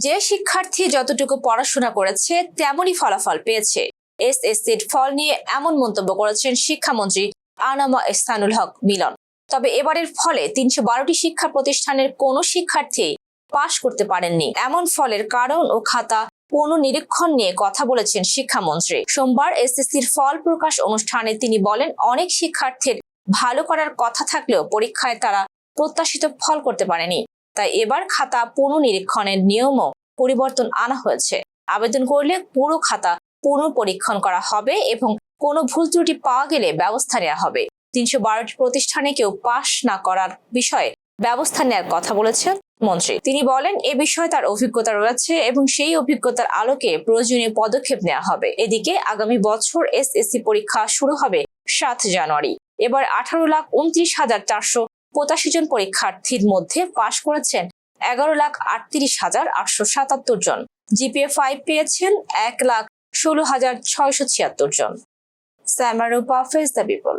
যে শিক্ষার্থী যতটুকু পড়াশোনা করেছে তেমনই ফলাফল পেয়েছে। এসএসসির ফল নিয়ে এমন মন্তব্য করেছেন শিক্ষামন্ত্রী আনামা এহসানুল হক মিলন। তবে এবারের ফলে ৩১২টি শিক্ষা প্রতিষ্ঠানের কোনো শিক্ষার্থী পাশ করতে পারেননি। এমন ফলের কারণ ও খাতা পুনর্নিরীক্ষণ নিয়ে কথা বলেছেন শিক্ষামন্ত্রী। সোমবার এসএসসির ফল প্রকাশ অনুষ্ঠানে তিনি বলেন, অনেক শিক্ষার্থীর ভালো করার কথা থাকলেও পরীক্ষায় তারা প্রত্যাশিত ফল করতে পারেনি। তাই এবার খাতা পুনর্নিরীক্ষণের নিয়মও পরিবর্তন আনা হয়েছে। আবেদন করলে পুরো খাতা পুনঃপরীক্ষণ করা হবে এবং কোনো ভুল ত্রুটি পাওয়া গেলে ব্যবস্থা নেওয়া হবে। ৩১২টি প্রতিষ্ঠানে কেউ পাশ না করার বিষয়ে ব্যবস্থা নেওয়ার কথা বলেছেন মন্ত্রী। তিনি বলেন, এ বিষয়ে তার অভিজ্ঞতা রয়েছে এবং সেই অভিজ্ঞতার আলোকে প্রয়োজনীয় পদক্ষেপ নেওয়া হবে। এদিকে আগামী বছর এসএসসি পরীক্ষা শুরু হবে ৭ জানুয়ারি। এবার ১৮,২৯,৪৮৫ জন পরীক্ষার্থীর মধ্যে পাশ করেছেন ১১,৩৮,৮৭৭ জন। জিপিএ 5 পেয়েছেন ১,১৬,৬৭৬ জন। সামারুপা, ফেস দ্য পিপল।